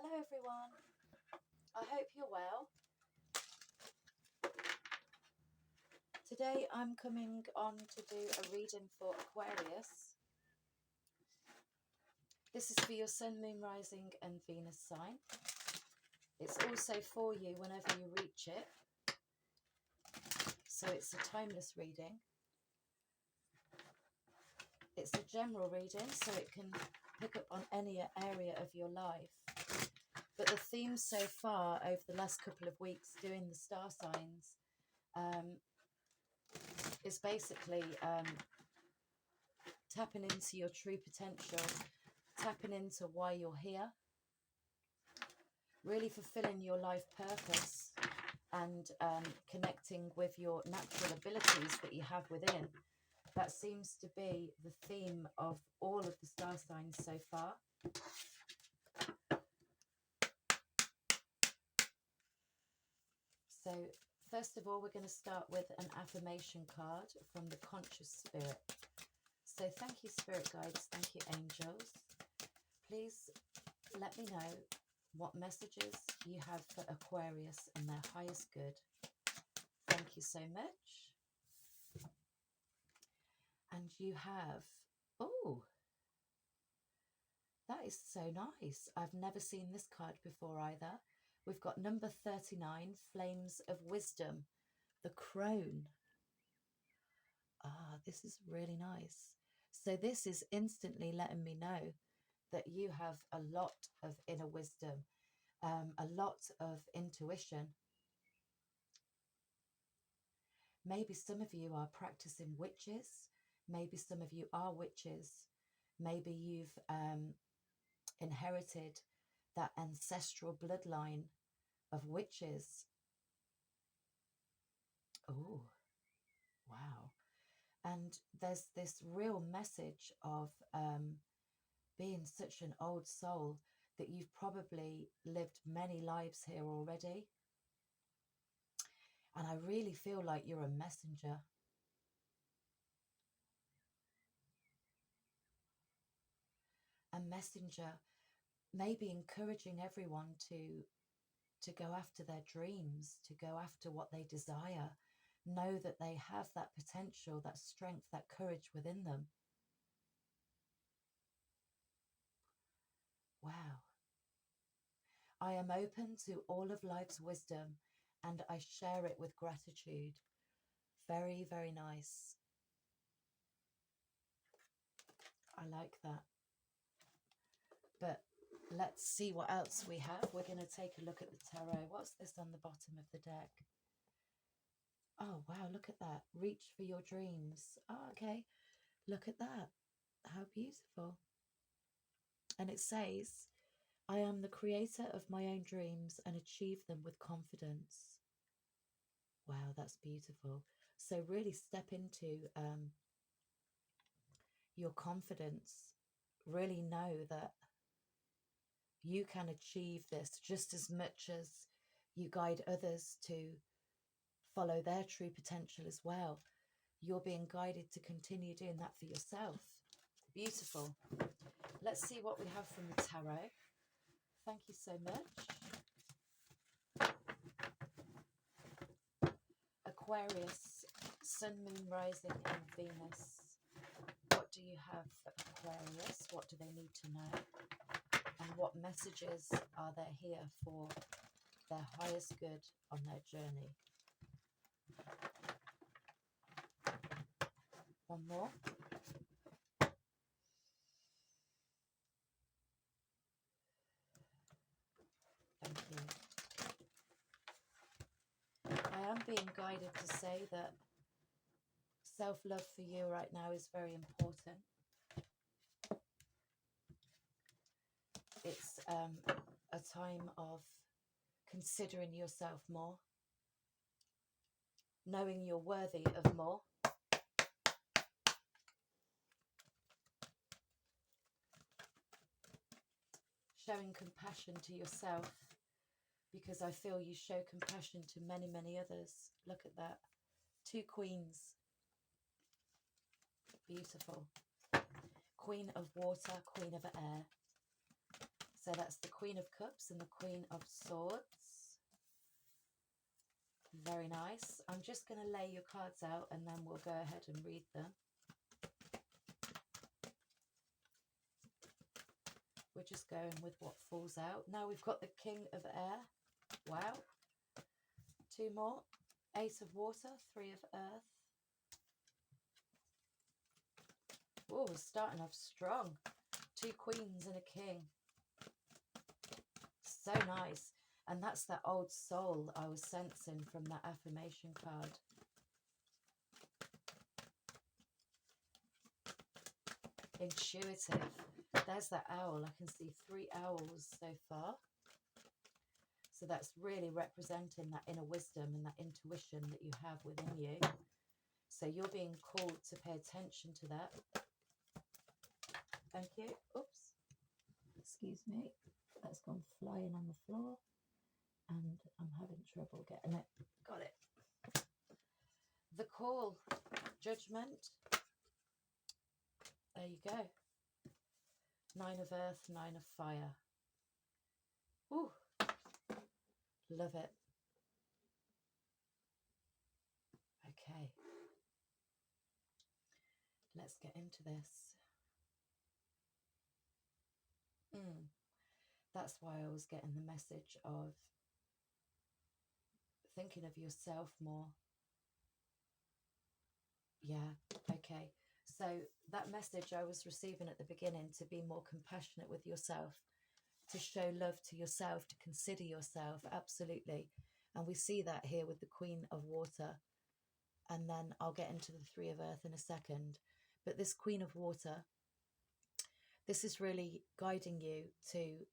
Hello everyone, I hope you're well. Today I'm coming on to do a reading for Aquarius. This is for your Sun, Moon, Rising and Venus sign. It's also for you whenever you reach it. So it's a timeless reading. It's a general reading, so it can pick up on any area of your life. But the theme so far over the last couple of weeks doing the star signs is basically tapping into your true potential, tapping into why you're here, really fulfilling your life purpose and connecting with your natural abilities that you have within. That seems to be the theme of all of the star signs so far. So first of all, we're going to start with an affirmation card from the conscious spirit. So thank you, spirit guides. Thank you, angels. Please let me know what messages you have for Aquarius and their highest good. Thank you so much. And you have, oh, that is so nice. I've never seen this card before either. We've got number 39, Flames of Wisdom, the crone. Ah, this is really nice. So this is instantly letting me know that you have a lot of inner wisdom, a lot of intuition. Maybe some of you are practicing witches. Maybe some of you are witches. Maybe you've inherited that ancestral bloodline of witches. Oh, wow. And there's this real message of being such an old soul that you've probably lived many lives here already. And I really feel like you're a messenger. A messenger, maybe encouraging everyone to go after their dreams, to go after what they desire. Know that they have that potential, that strength, that courage within them. Wow. I am open to all of life's wisdom and I share it with gratitude. Very, very nice. I like that. But let's see what else we have. We're going to take a look at the tarot. What's this on the bottom of the deck? Oh, wow, look at that. Reach for your dreams. Oh, okay. Look at that. How beautiful. And it says, I am the creator of my own dreams and achieve them with confidence. Wow, that's beautiful. So really step into your confidence. Really know that you can achieve this just as much as you guide others to follow their true potential as well. You're being guided to continue doing that for yourself. Beautiful. Let's see what we have from the tarot. Thank you so much. Aquarius, Sun, Moon, Rising and Venus. What do you have for Aquarius? What do they need to know? And what messages are there here for their highest good on their journey? One more. Thank you. I am being guided to say that self-love for you right now is very important. It's a time of considering yourself more, knowing you're worthy of more. Showing compassion to yourself, because I feel you show compassion to many, many others. Look at that. 2 queens. Beautiful. Queen of water, queen of air. So that's the Queen of Cups and the Queen of Swords. Very nice. I'm just going to lay your cards out and then we'll go ahead and read them. We're just going with what falls out. Now we've got the King of Air. Wow. 2 more. Ace of Water, 3 of Earth. Oh, we're starting off strong. 2 queens and a king. So nice. And that's that old soul I was sensing from that affirmation card. Intuitive. There's that owl. I can see 3 owls so far. So that's really representing that inner wisdom and that intuition that you have within you. So you're being called to pay attention to that. Thank you. Oops. Excuse me. That's gone flying on the floor. And I'm having trouble getting it. Got it. The Call. Judgment. There you go. 9 of Earth, 9 of Fire. Ooh. Love it. Okay. Let's get into this. That's why I was getting the message of thinking of yourself more. Yeah, okay. So that message I was receiving at the beginning, to be more compassionate with yourself, to show love to yourself, to consider yourself, absolutely. And we see that here with the Queen of Water. And then I'll get into the 3 of Earth in a second. But this Queen of Water, this is really guiding you to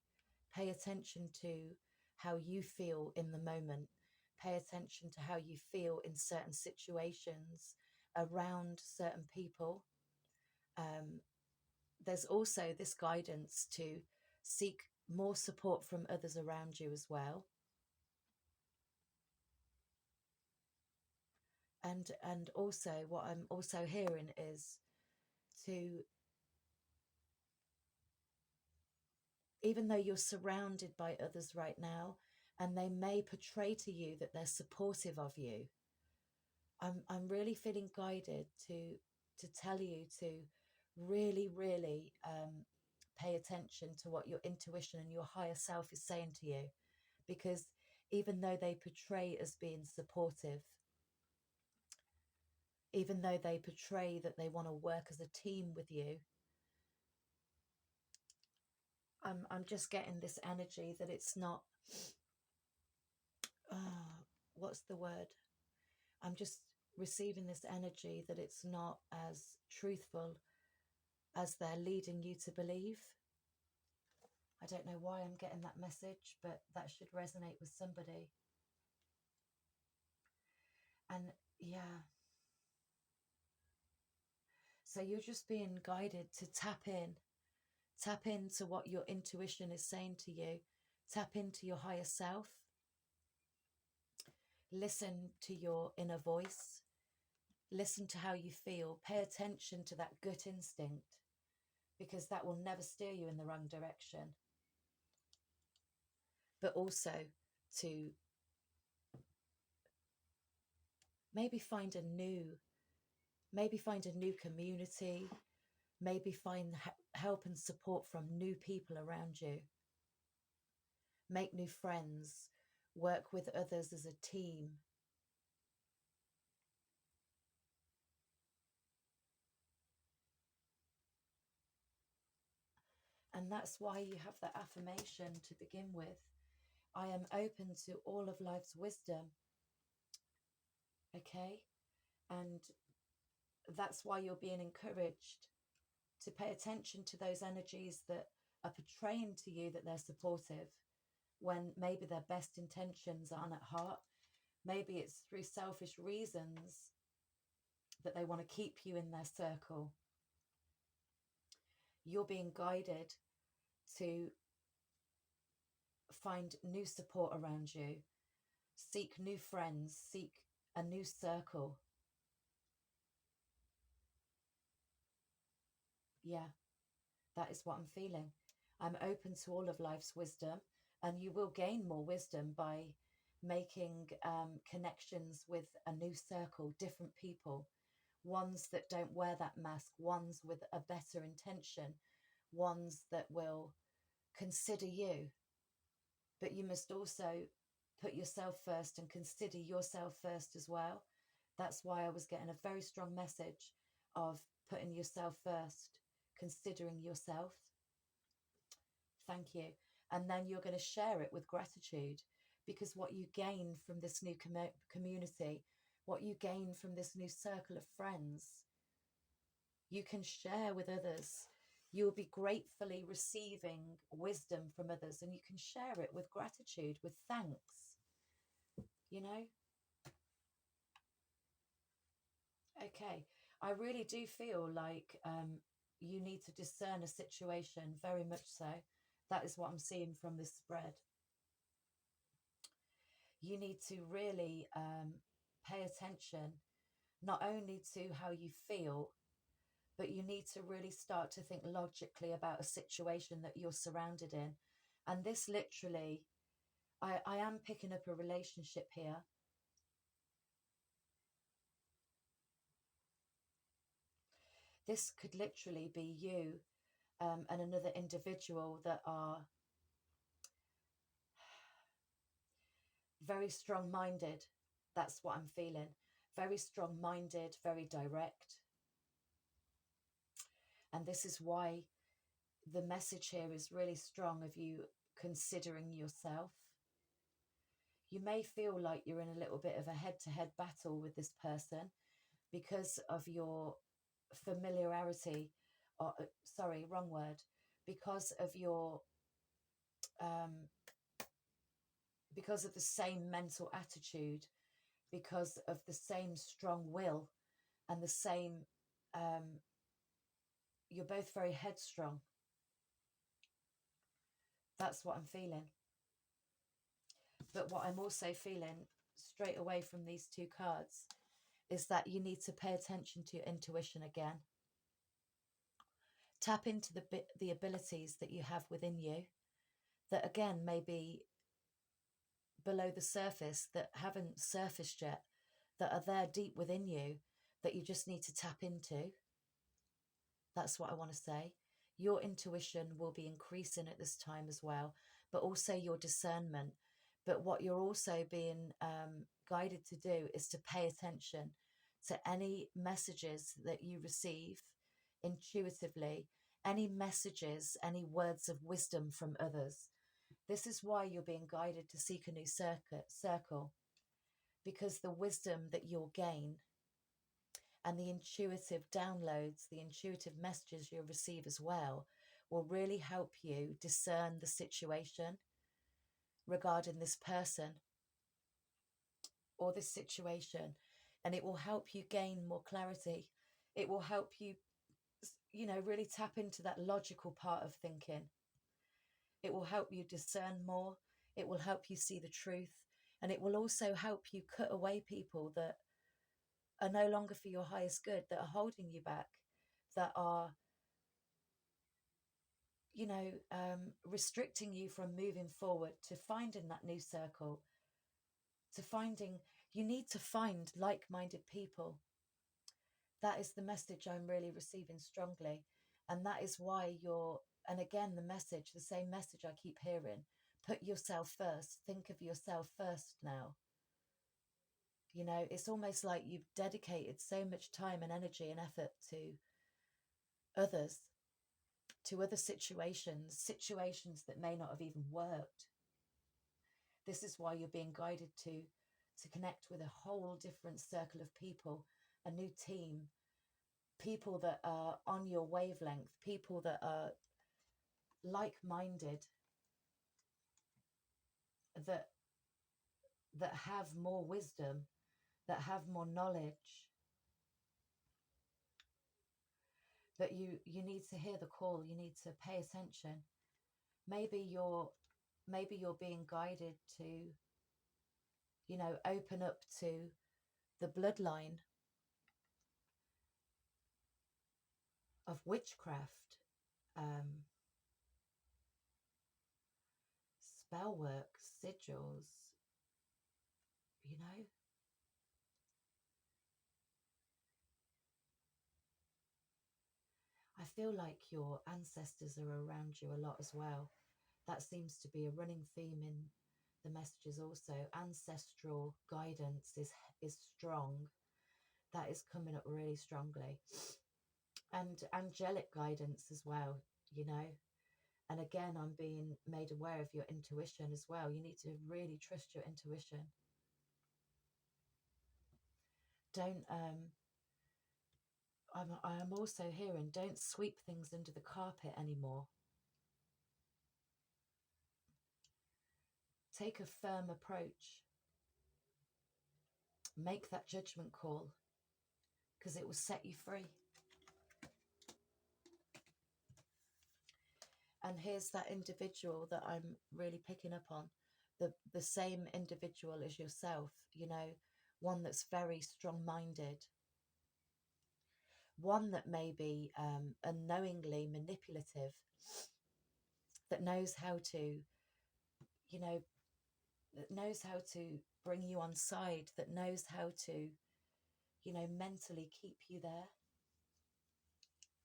pay attention to how you feel in the moment. Pay attention to how you feel in certain situations, around certain people. There's also this guidance to seek more support from others around you as well. And also what I'm also hearing is to, even though you're surrounded by others right now, and they may portray to you that they're supportive of you, I'm really feeling guided to tell you to really, really pay attention to what your intuition and your higher self is saying to you. Because even though they portray as being supportive, even though they portray that they want to work as a team with you, I'm just getting this energy that it's not, what's the word? I'm just receiving this energy that it's not as truthful as they're leading you to believe. I don't know why I'm getting that message, but that should resonate with somebody. And yeah. So you're just being guided to tap into what your intuition is saying to you. Tap into your higher self. Listen to your inner voice. Listen to how you feel. Pay attention to that gut instinct, because that will never steer you in the wrong direction. But also to maybe find a new community, maybe find help and support from new people around you. Make new friends, work with others as a team. And that's why you have that affirmation to begin with. I am open to all of life's wisdom. Okay? And that's why you're being encouraged to pay attention to those energies that are portraying to you that they're supportive, when maybe their best intentions aren't at heart. Maybe it's through selfish reasons that they want to keep you in their circle. You're being guided to find new support around you, seek new friends, seek a new circle. Yeah, that is what I'm feeling. I'm open to all of life's wisdom, and you will gain more wisdom by making connections with a new circle, different people, ones that don't wear that mask, ones with a better intention, ones that will consider you. But you must also put yourself first and consider yourself first as well. That's why I was getting a very strong message of putting yourself first, considering yourself. Thank you. And then you're going to share it with gratitude, because what you gain from this new community, what you gain from this new circle of friends, you can share with others. You'll be gratefully receiving wisdom from others, and you can share it with gratitude, with thanks, you know? Okay. I really do feel like you need to discern a situation, very much so. That is what I'm seeing from this spread. You need to really pay attention, not only to how you feel, but you need to really start to think logically about a situation that you're surrounded in. And this literally, I am picking up a relationship here. This could literally be you and another individual that are very strong minded. That's what I'm feeling. Very strong minded, very direct. And this is why the message here is really strong of you considering yourself. You may feel like you're in a little bit of a head-to-head battle with this person because of your familiarity, or sorry, wrong word, because of your because of the same mental attitude, because of the same strong will, and the same you're both very headstrong. That's what I'm feeling. But what I'm also feeling straight away from these two cards is that you need to pay attention to your intuition again. Tap into the abilities that you have within you that, again, may be below the surface, that haven't surfaced yet, that are there deep within you, that you just need to tap into. That's what I want to say. Your intuition will be increasing at this time as well, but also your discernment. But what you're also being guided to do is to pay attention to any messages that you receive intuitively, any messages, any words of wisdom from others. This is why you're being guided to seek a new circle, because the wisdom that you'll gain and the intuitive downloads, the intuitive messages you'll receive as well, will really help you discern the situation regarding this person or this situation. And it will help you gain more clarity. It will help you, really tap into that logical part of thinking. It will help you discern more. It will help you see the truth. And it will also help you cut away people that are no longer for your highest good, that are holding you back, that are, restricting you from moving forward, to finding that new circle, you need to find like-minded people. That is the message I'm really receiving strongly. And that is why and again, the same message I keep hearing, put yourself first, think of yourself first now. It's almost like you've dedicated so much time and energy and effort to others, to other situations that may not have even worked. This is why you're being guided to connect with a whole different circle of people, a new team, people that are on your wavelength, people that are like-minded, that have more wisdom, that have more knowledge. But you need to hear the call. You need to pay attention. Maybe you're being guided to, open up to the bloodline of witchcraft, bellwork, sigils, you know. I feel like your ancestors are around you a lot as well. That seems to be a running theme in the messages also. Ancestral guidance is strong. That is coming up really strongly. And angelic guidance as well, you know. And again, I'm being made aware of your intuition as well. You need to really trust your intuition. Don't I'm also hearing, don't sweep things under the carpet anymore. Take a firm approach. Make that judgment call, because it will set you free. And here's that individual that I'm really picking up on, the same individual as yourself, you know, one that's very strong-minded, one that may be unknowingly manipulative, that knows how to, you know, that knows how to bring you on side, that knows how to, you know, mentally keep you there.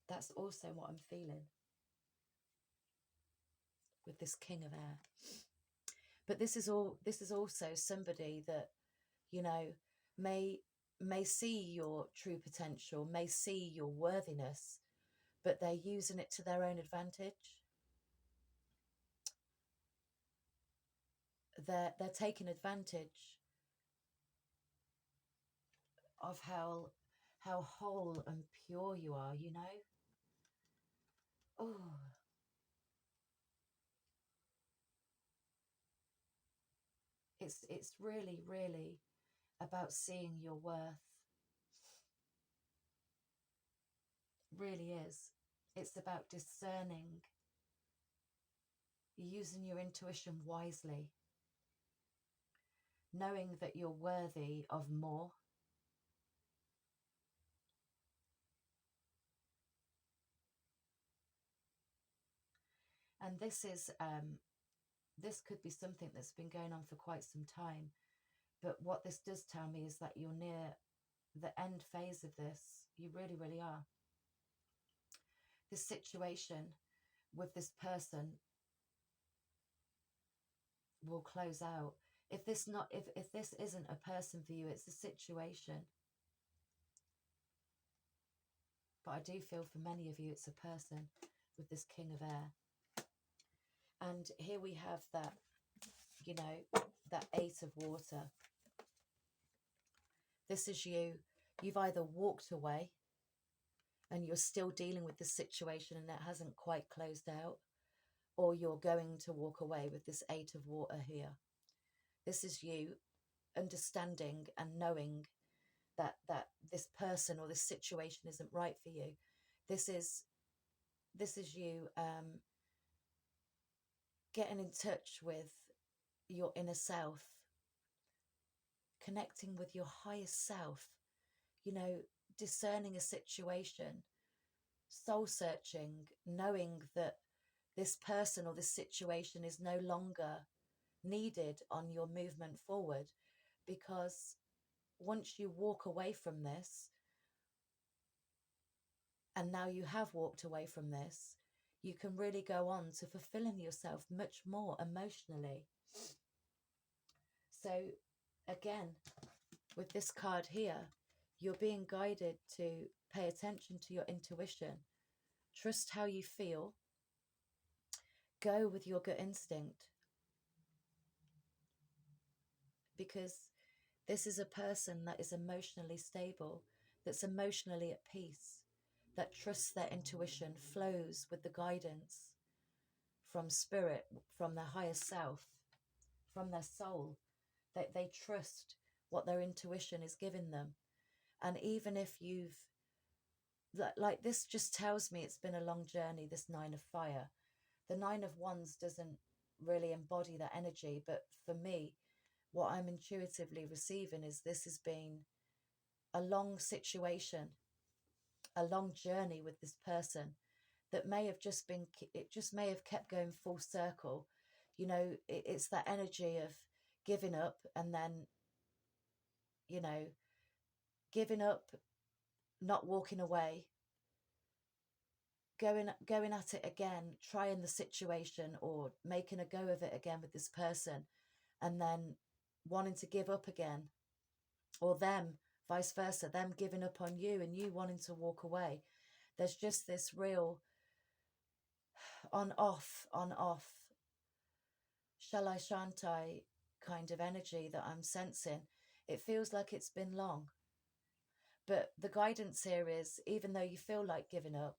That's also what I'm feeling with this King of Air. But this is also somebody that, you know, may see your true potential, may see your worthiness, but they're using it to their own advantage. They're taking advantage of how whole and pure you are, you know. Oh, it's really, really about seeing your worth. Really is. It's about discerning, using your intuition wisely, knowing that you're worthy of more. And this could be something that's been going on for quite some time. But what this does tell me is that you're near the end phase of this. You really, really are. This situation with this person will close out. If this isn't a person for you, it's a situation. But I do feel for many of you, it's a person with this King of Air. And here we have that, you know, that Eight of Water. This is you. You've either walked away and you're still dealing with the situation and it hasn't quite closed out, or you're going to walk away with this Eight of Water here. This is you understanding and knowing that this person or this situation isn't right for you. This is you getting in touch with your inner self, connecting with your highest self, you know, discerning a situation, soul searching, knowing that this person or this situation is no longer needed on your movement forward, because once you walk away from this, and now you have walked away from this, you can really go on to fulfilling yourself much more emotionally. So again, with this card here, you're being guided to pay attention to your intuition, trust how you feel, go with your gut instinct, because this is a person that is emotionally stable, that's emotionally at peace, that trusts their intuition, flows with the guidance from spirit, from their higher self, from their soul, that they trust what their intuition is giving them. And even if you've, like this just tells me it's been a long journey, this Nine of Fire. The Nine of Wands doesn't really embody that energy, but for me, what I'm intuitively receiving is this has been a long situation, a long journey with this person that may have just been, it just may have kept going full circle. You know, it's that energy of giving up, and then, you know, giving up, not walking away, going at it again, trying the situation or making a go of it again with this person, and then wanting to give up again, or them, vice versa, them giving up on you and you wanting to walk away. There's just this real on off, shall I, shan't I kind of energy that I'm sensing. It feels like it's been long. But the guidance here is, even though you feel like giving up,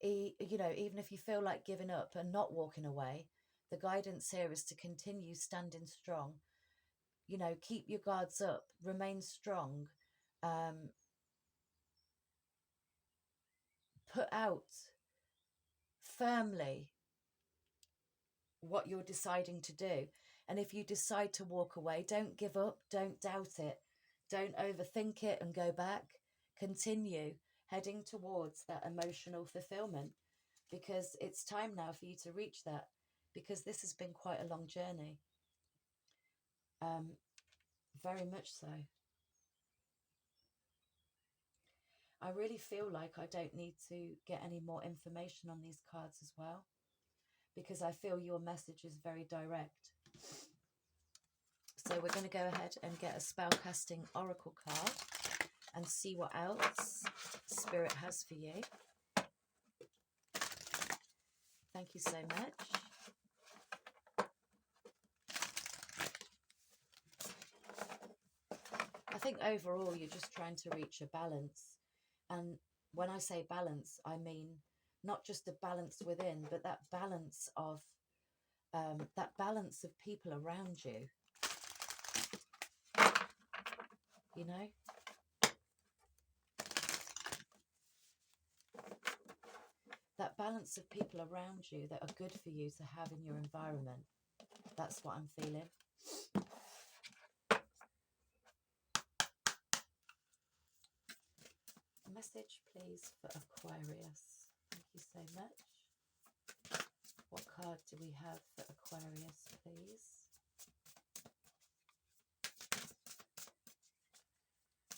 you know, even if you feel like giving up and not walking away, the guidance here is to continue standing strong. You know, keep your guards up, remain strong, put out firmly what you're deciding to do. And if you decide to walk away, don't give up, don't doubt it, don't overthink it and go back. Continue heading towards that emotional fulfillment, because it's time now for you to reach that, because this has been quite a long journey. Very much so. I really feel like I don't need to get any more information on these cards as well, because I feel your message is very direct. So we're going to go ahead and get a spellcasting oracle card and see what else Spirit has for you. Thank you so much. I think overall you're just trying to reach a balance. And when I say balance, I mean not just a balance within, but that balance of people around you. You know? That balance of people around you that are good for you to have in your environment. That's what I'm feeling. A message, please, for Aquarius. Thank you so much. What card do we have for Aquarius, please?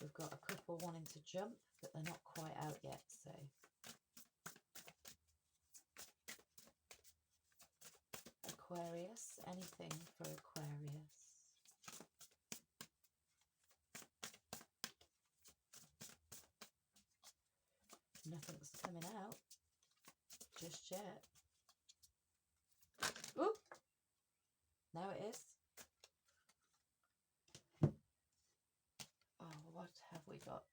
We've got a couple wanting to jump, but they're not quite out yet, so... Aquarius, anything for Aquarius? Nothing's coming out just yet. Ooh! Now it is. Oh, what have we got?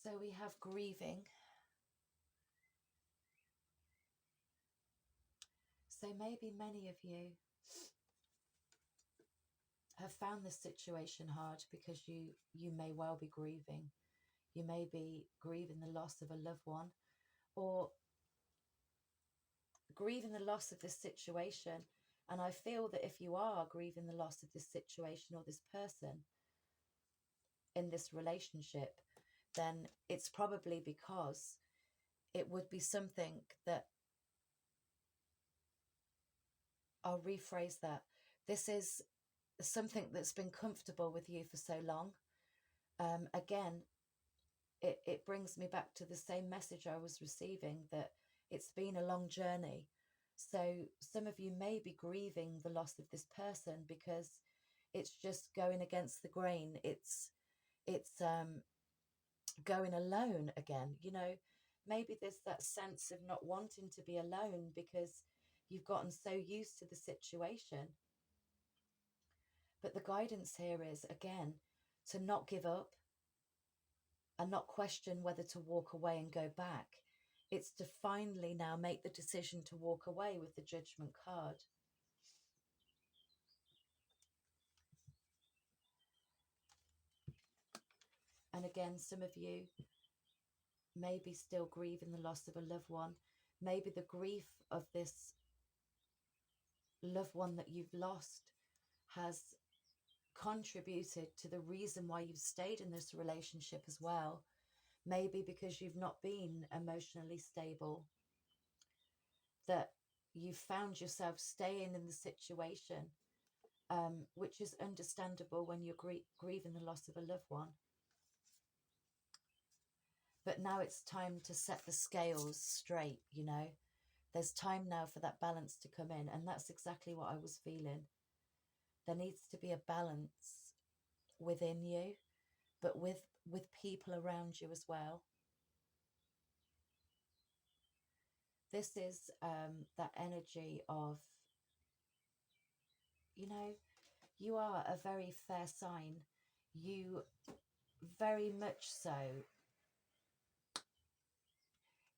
So we have grieving. So maybe many of you have found this situation hard because you may well be grieving. You may be grieving the loss of a loved one, or grieving the loss of this situation. And I feel that if you are grieving the loss of this situation or this person in this relationship, then it's probably because it would be something that, I'll rephrase that. This is something that's been comfortable with you for so long. Again, it brings me back to the same message I was receiving, that it's been a long journey. So some of you may be grieving the loss of this person because it's just going against the grain. It's going alone again. You know, maybe there's that sense of not wanting to be alone because you've gotten so used to the situation. But the guidance here is, again, to not give up and not question whether to walk away and go back. It's to finally now make the decision to walk away with the Judgment card. And again, some of you may be still grieving the loss of a loved one. Maybe the grief of this loved one that you've lost has contributed to the reason why you've stayed in this relationship as well. Maybe because you've not been emotionally stable, that you found yourself staying in the situation, which is understandable when you're grieving the loss of a loved one. But now it's time to set the scales straight, you know. There's time now for that balance to come in, and that's exactly what I was feeling. There needs to be a balance within you, but with people around you as well. This is that energy of, you know, you are a very fair sign. You very much so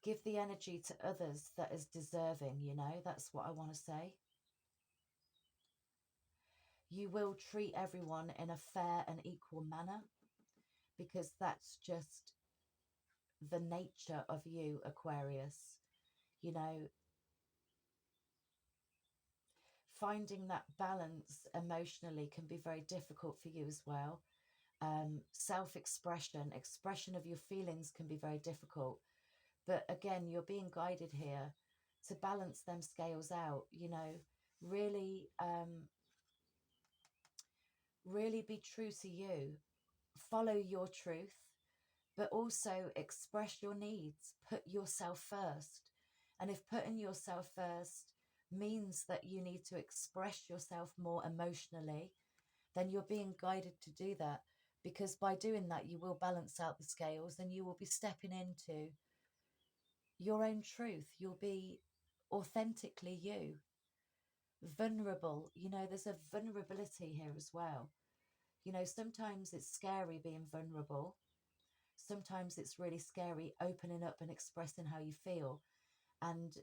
give the energy to others that is deserving, you know. That's what I want to say. You will treat everyone in a fair and equal manner, because that's just the nature of you, Aquarius. You know, finding that balance emotionally can be very difficult for you as well. Self-expression, expression of your feelings can be very difficult. But again, you're being guided here to balance them scales out, you know, really, really be true to you, follow your truth, but also express your needs, put yourself first. And if putting yourself first means that you need to express yourself more emotionally, then you're being guided to do that, because by doing that, you will balance out the scales and you will be stepping into your own truth. You'll be authentically you, vulnerable. You know, there's a vulnerability here as well. You know, sometimes it's scary being vulnerable. Sometimes it's really scary opening up and expressing how you feel. And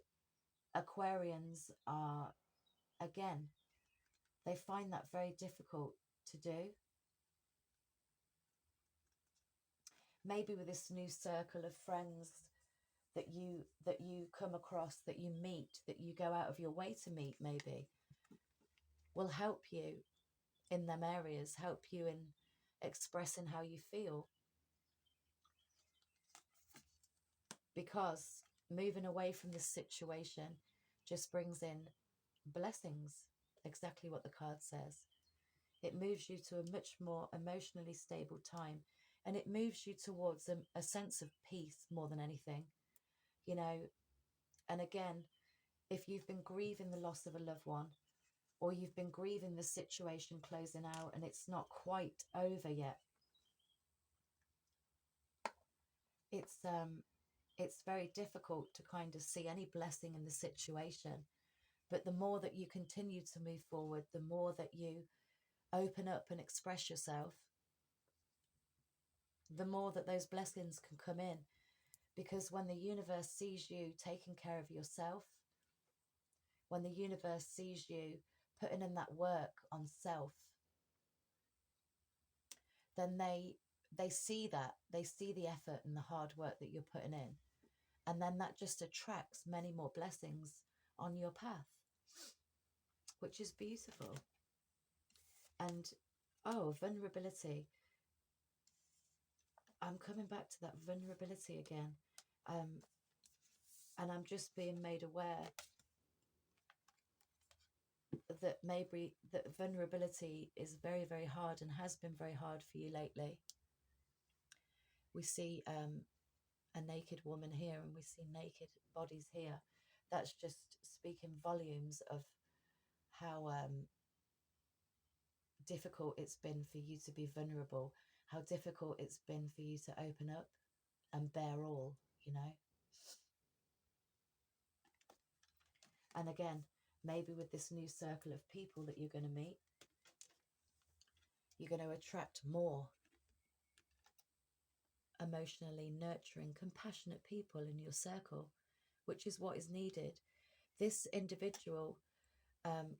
Aquarians are, again, they find that very difficult to do. Maybe with this new circle of friends that you come across, that you meet, that you go out of your way to meet, maybe will help you in them areas, help you in expressing how you feel. Because moving away from this situation just brings in blessings, exactly what the card says. It moves you to a much more emotionally stable time, and it moves you towards a sense of peace more than anything, you know. And again, if you've been grieving the loss of a loved one, or you've been grieving the situation closing out and it's not quite over yet, it's very difficult to kind of see any blessing in the situation. But the more that you continue to move forward, the more that you open up and express yourself, the more that those blessings can come in. Because when the universe sees you taking care of yourself, when the universe sees you putting in that work on self, then they see that, they see the effort and the hard work that you're putting in. And then that just attracts many more blessings on your path, which is beautiful. And, oh, vulnerability. I'm coming back to that vulnerability again. And I'm just being made aware that maybe that vulnerability is very, very hard and has been very hard for you lately. We see a naked woman here and we see naked bodies here. That's just speaking volumes of how difficult it's been for you to be vulnerable, how difficult it's been for you to open up and bear all, you know. And again, maybe with this new circle of people that you're going to meet, you're going to attract more emotionally nurturing, compassionate people in your circle, which is what is needed. This individual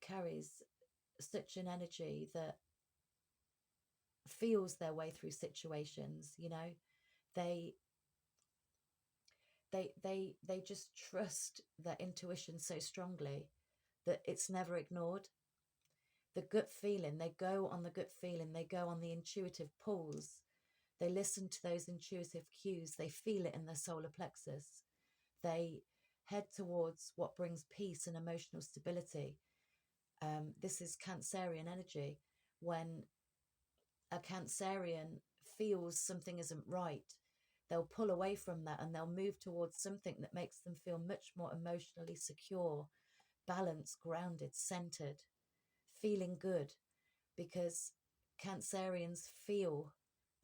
carries such an energy that feels their way through situations, you know. They just trust their intuition so strongly that it's never ignored. The gut feeling, they go on the gut feeling, they go on the intuitive pulls. They listen to those intuitive cues. They feel it in their solar plexus. They head towards what brings peace and emotional stability. This is Cancerian energy. When a Cancerian feels something isn't right, they'll pull away from that and they'll move towards something that makes them feel much more emotionally secure, balanced, grounded, centered, feeling good, because Cancerians feel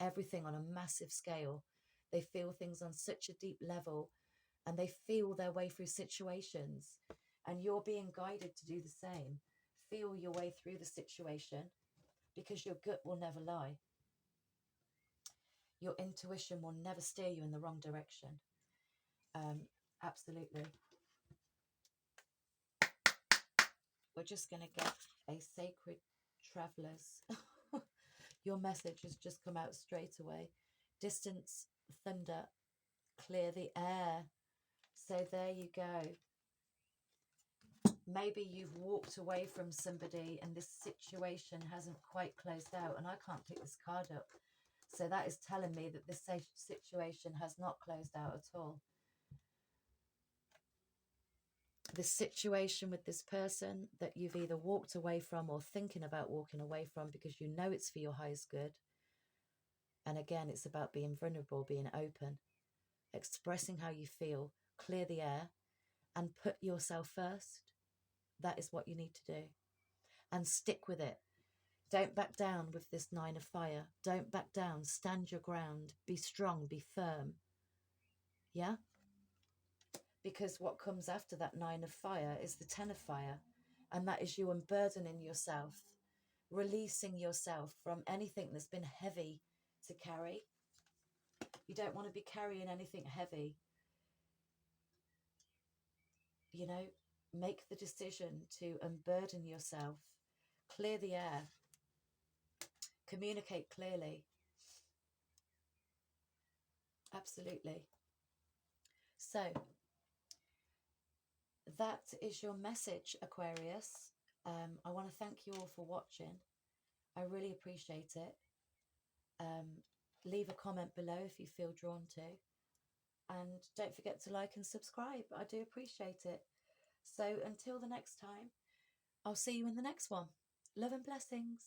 everything on a massive scale. They feel things on such a deep level, and they feel their way through situations. And you're being guided to do the same. Feel your way through the situation, because your gut will never lie. Your intuition will never steer you in the wrong direction. Absolutely. We're just going to get a sacred travelers. Your message has just come out straight away. Distance, thunder, clear the air. So there you go. Maybe you've walked away from somebody and this situation hasn't quite closed out, and I can't pick this card up. So that is telling me that this situation has not closed out at all. The situation with this person that you've either walked away from or thinking about walking away from because you know it's for your highest good. And again, it's about being vulnerable, being open, expressing how you feel, clear the air, and put yourself first. That is what you need to do. And stick with it. Don't back down with this 9 of fire. Don't back down. Stand your ground. Be strong. Be firm. Yeah? Because what comes after that 9 of fire is the 10 of fire. And that is you unburdening yourself, releasing yourself from anything that's been heavy to carry. You don't want to be carrying anything heavy. You know, make the decision to unburden yourself, clear the air, communicate clearly. Absolutely. So that is your message, Aquarius. I want to thank you all for watching. I really appreciate it. Leave a comment below if you feel drawn to. And don't forget to like and subscribe. I do appreciate it. So until the next time, I'll see you in the next one. Love and blessings.